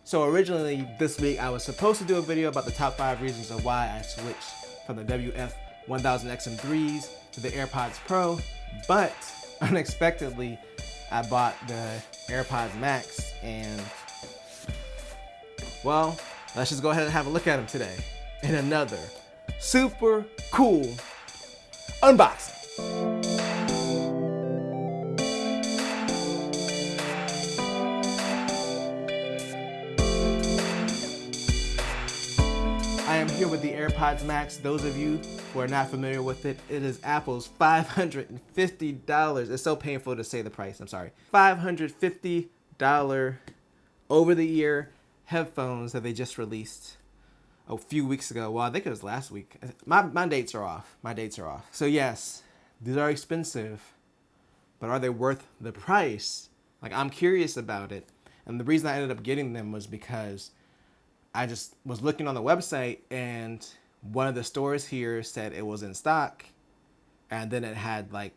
So originally this week I was supposed to do a video about the top 5 reasons of why I switched from the WF-1000XM3s to the AirPods Pro, but unexpectedly I bought the AirPods Max, and well, let's just go ahead and have a look at them today in another super cool unboxing. I am here with the AirPods Max. Those of you who are not familiar with it, it is Apple's $550. It's so painful to say the price, I'm sorry. $550 over-the-ear headphones that they just released a few weeks ago. Well, I think it was last week. My dates are off. So yes, these are expensive, but are they worth the price? Like, I'm curious about it. And the reason I ended up getting them was because I just was looking on the website and one of the stores here said it was in stock, and then it had like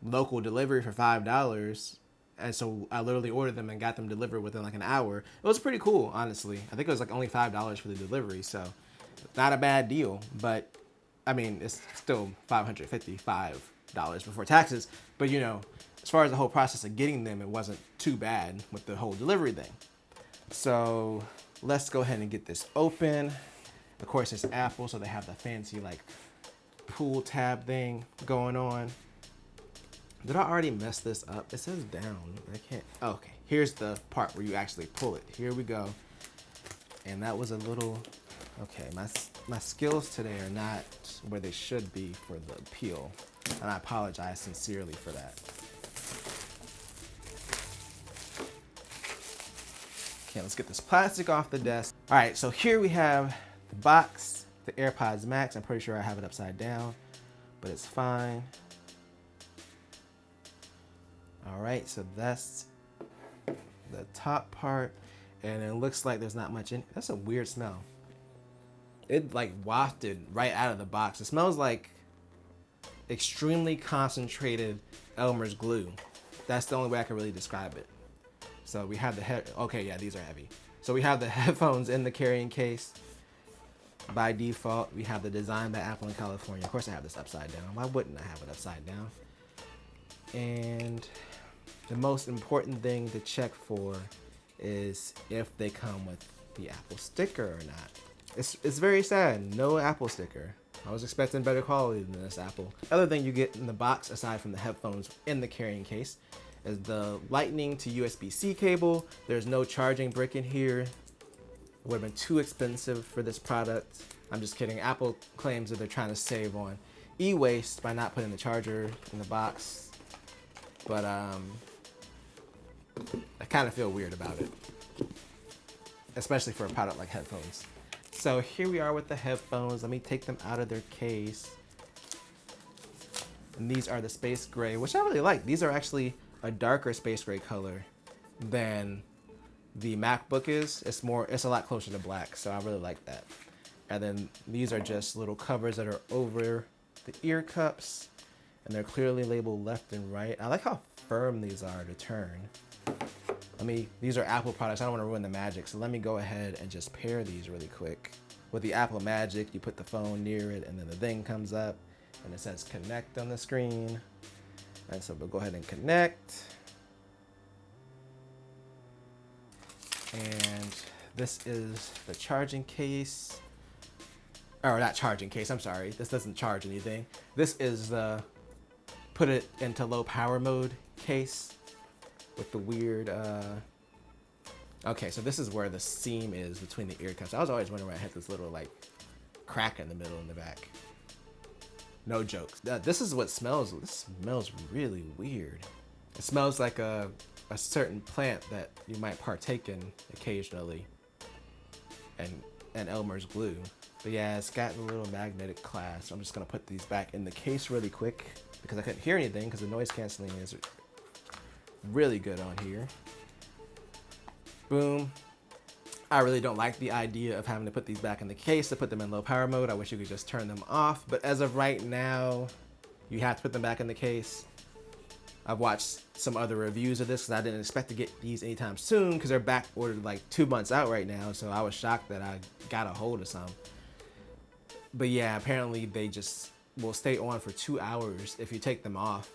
local delivery for $5. And so I literally ordered them and got them delivered within like an hour. It was pretty cool, honestly. I think it was like only $5 for the delivery, so not a bad deal. But I mean, it's still $555 before taxes. But you know, as far as the whole process of getting them, it wasn't too bad with the whole delivery thing. So let's go ahead and get this open. Of course, it's Apple, so they have the fancy like pull tab thing going on. Did I already mess this up? It says down. I can't. Oh, okay, here's the part where you actually pull it. Here we go. And that was a little. Okay, my skills today are not where they should be for the peel, and I apologize sincerely for that. Okay, let's get this plastic off the desk. All right, so here we have the box, the AirPods Max. I'm pretty sure I have it upside down, but it's fine. All right, so that's the top part, and it looks like there's not much in it. That's a weird smell. It like wafted right out of the box. It smells like extremely concentrated Elmer's glue. That's the only way I can really describe it. So we have the okay, yeah, these are heavy. So we have the headphones in the carrying case. By default, we have the design by Apple in California. Of course, I have this upside down. Why wouldn't I have it upside down? And the most important thing to check for is if they come with the Apple sticker or not. It's very sad, no Apple sticker. I was expecting better quality than this Apple. Other thing you get in the box, aside from the headphones in the carrying case, is the Lightning to USB-C cable. There's no charging brick in here. It would have been too expensive for this product. I'm just kidding. Apple claims that they're trying to save on e-waste by not putting the charger in the box. But I kind of feel weird about it, especially for a product like headphones. So here we are with the headphones. Let me take them out of their case. And these are the Space Gray, which I really like. These are actually a darker Space Gray color than the MacBook is. It's a lot closer to black, so I really like that. And then these are just little covers that are over the ear cups, and they're clearly labeled left and right. I like how firm these are to turn. These are Apple products. I don't want to ruin the magic, so let me go ahead and just pair these really quick. With the Apple Magic, you put the phone near it, and then the thing comes up, and it says connect on the screen. And so we'll go ahead and connect. And this is the charging case. Or not charging case, I'm sorry. This doesn't charge anything. This is the put it into low power mode case with the weird, okay, so this is where the seam is between the ear cups. I was always wondering why I had this little like crack in the middle in the back. No jokes. This is what smells. This smells really weird. It smells like a certain plant that you might partake in occasionally, and Elmer's glue. But yeah, it's got a little magnetic clasp. I'm just gonna put these back in the case really quick because I couldn't hear anything because the noise canceling is really good on here. Boom. I really don't like the idea of having to put these back in the case to put them in low power mode. I wish you could just turn them off, but as of right now, you have to put them back in the case. I've watched some other reviews of this because I didn't expect to get these anytime soon because they're back ordered like 2 months out right now. So I was shocked that I got a hold of some. But yeah, apparently they just will stay on for 2 hours if you take them off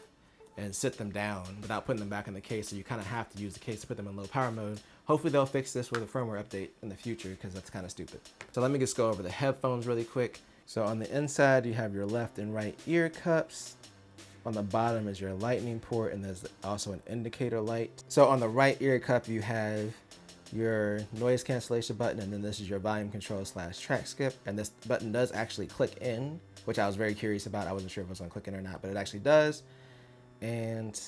and sit them down without putting them back in the case. So you kind of have to use the case to put them in low power mode. Hopefully they'll fix this with a firmware update in the future because that's kind of stupid. So let me just go over the headphones really quick. So on the inside, you have your left and right ear cups. On the bottom is your lightning port, and there's also an indicator light. So on the right ear cup, you have your noise cancellation button, and then this is your volume control / track skip. And this button does actually click in, which I was very curious about. I wasn't sure if it was gonna click in or not, but it actually does. And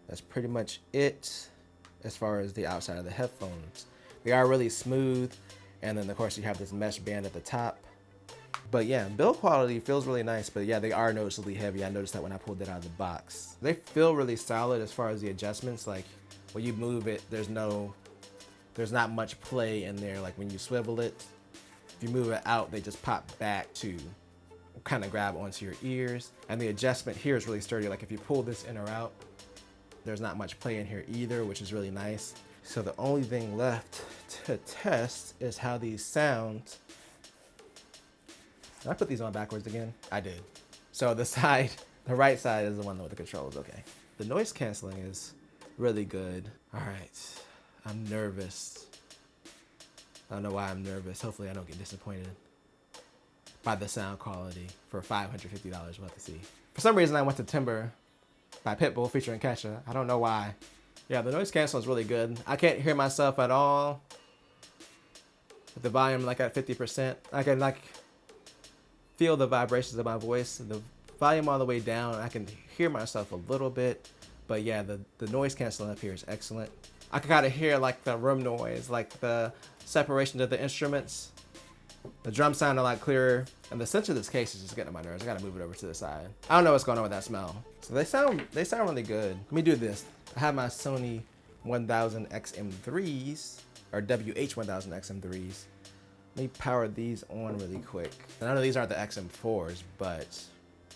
that's pretty much it as far as the outside of the headphones. They are really smooth, and then of course you have this mesh band at the top. But yeah, build quality feels really nice, but yeah, they are noticeably heavy. I noticed that when I pulled it out of the box. They feel really solid as far as the adjustments. Like when you move it, there's not much play in there. Like when you swivel it, if you move it out, they just pop back to kind of grab onto your ears. And the adjustment here is really sturdy. Like if you pull this in or out, there's not much play in here either, which is really nice. So the only thing left to test is how these sound. Did I put these on backwards again? I did. So the right side is the one with the controls, okay. The noise canceling is really good. All right, I'm nervous. I don't know why I'm nervous. Hopefully I don't get disappointed by the sound quality for $550, we'll have to see. For some reason I went to Timber by Pitbull featuring Kesha. I don't know why. Yeah, the noise canceling is really good. I can't hear myself at all. With the volume like at 50%, I can like feel the vibrations of my voice. The volume all the way down, I can hear myself a little bit, but yeah, the noise canceling up here is excellent. I can kind of hear like the room noise, like the separation of the instruments. The drums sound a lot clearer, and the center of this case is just getting on my nerves. I gotta move it over to the side. I don't know what's going on with that smell. So they sound really good. Let me do this. I have my Sony 1000 XM3s, or WH1000 XM3s. Let me power these on really quick. And I know these aren't the XM4s, but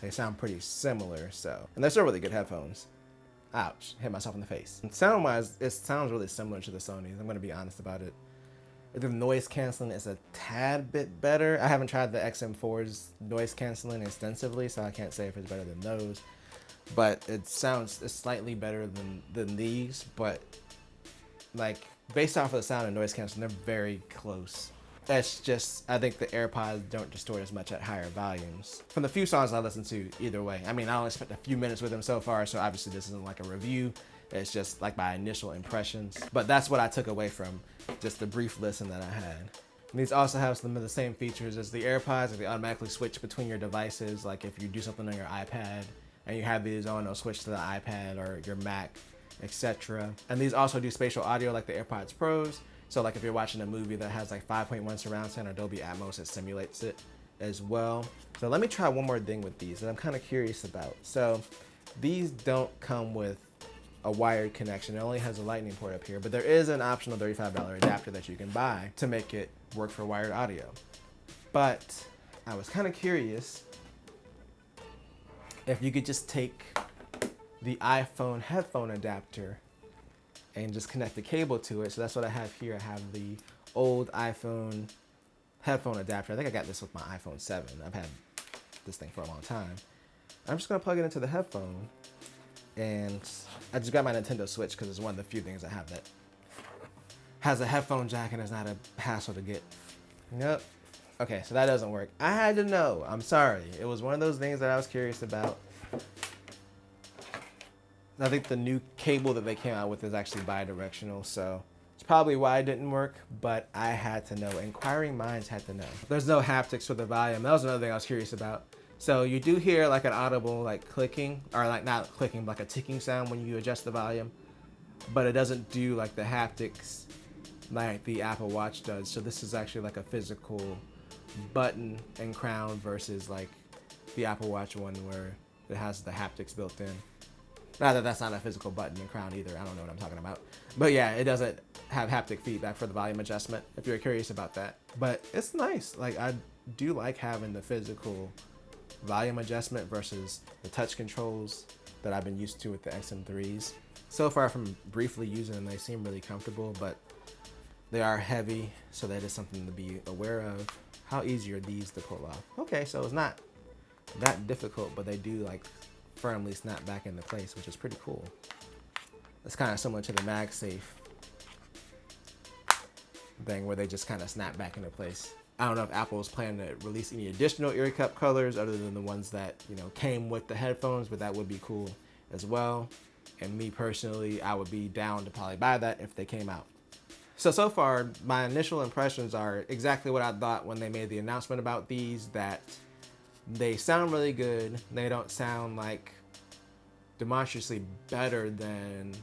they sound pretty similar, so. And they're still really good headphones. Ouch, hit myself in the face. And sound-wise, it sounds really similar to the Sonys. I'm gonna be honest about it. The noise canceling is a tad bit better. I haven't tried the XM4's noise canceling extensively, so I can't say if it's better than those. But it's slightly better than these, but like based off of the sound and noise canceling, they're very close. That's just, I think the AirPods don't distort as much at higher volumes. From the few songs I listened to, either way. I mean, I only spent a few minutes with them so far, so obviously this isn't like a review. It's just like my initial impressions. But that's what I took away from just the brief listen that I had. And these also have some of the same features as the AirPods. They automatically switch between your devices. Like if you do something on your iPad and you have these on, they'll switch to the iPad or your Mac, etc. And these also do spatial audio like the AirPods Pros. So like if you're watching a movie that has like 5.1 surround sound or Dolby Atmos, it simulates it as well. So let me try one more thing with these that I'm kind of curious about. So these don't come with a wired connection. It only has a lightning port up here, but there is an optional $35 adapter that you can buy to make it work for wired audio. But I was kind of curious if you could just take the iPhone headphone adapter and just connect the cable to it. So that's what I have here. I have the old iPhone headphone adapter. I think I got this with my iPhone 7. I've had this thing for a long time. I'm just gonna plug it into the headphone, and I just got my Nintendo Switch because it's one of the few things I have that has a headphone jack and it's not a hassle to get. Yep. Okay, so that doesn't work. I had to know. I'm sorry. It was one of those things that I was curious about. I think the new cable that they came out with is actually bi-directional, so it's probably why it didn't work, but I had to know. Inquiring minds had to know. There's no haptics for the volume. That was another thing I was curious about. So you do hear like an audible like clicking, or like not clicking, but like a ticking sound when you adjust the volume, but it doesn't do like the haptics like the Apple Watch does. So this is actually like a physical button and crown versus like the Apple Watch one where it has the haptics built in. Not that that's not a physical button and crown either. I don't know what I'm talking about. But yeah, it doesn't have haptic feedback for the volume adjustment, if you're curious about that. But it's nice. Like, I do like having the physical volume adjustment versus the touch controls that I've been used to with the XM3s. So far from briefly using them, they seem really comfortable, but they are heavy, so that is something to be aware of. How easy are these to pull off? Okay, so it's not that difficult, but they do like firmly snap back into place, which is pretty cool. It's kind of similar to the MagSafe thing where they just kind of snap back into place. I don't know if Apple is planning to release any additional ear cup colors other than the ones that, you know, came with the headphones, but that would be cool as well. And me personally, I would be down to probably buy that if they came out. So far, my initial impressions are exactly what I thought when they made the announcement about these, that they sound really good. They don't sound like demonstrably better than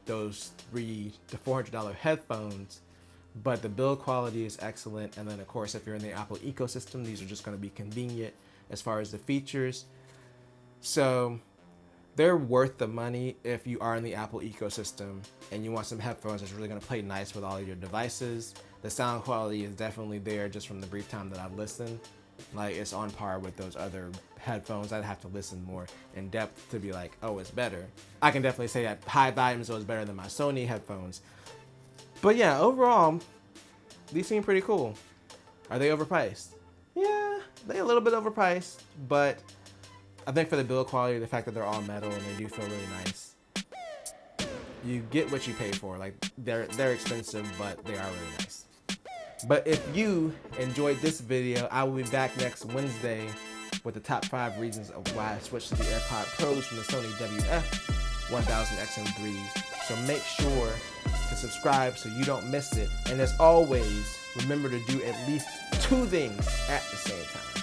those $300 to $400 headphones, but the build quality is excellent. And then of course, if you're in the Apple ecosystem, these are just going to be convenient as far as the features. So they're worth the money if you are in the Apple ecosystem and you want some headphones that's really going to play nice with all of your devices. The sound quality is definitely there just from the brief time that I've listened. Like, it's on par with those other headphones. I'd have to listen more in depth to be like, oh, it's better. I can definitely say at high volumes it was better than my Sony headphones. But yeah, overall, these seem pretty cool. Are they overpriced? Yeah, they're a little bit overpriced, but I think for the build quality, the fact that they're all metal and they do feel really nice, you get what you pay for. Like, they're expensive, but they are really nice. But if you enjoyed this video, I will be back next Wednesday with the top 5 reasons of why I switched to the AirPod Pros from the Sony WF-1000 XM3s. So make sure to subscribe so you don't miss it. And as always, remember to do at least 2 things at the same time.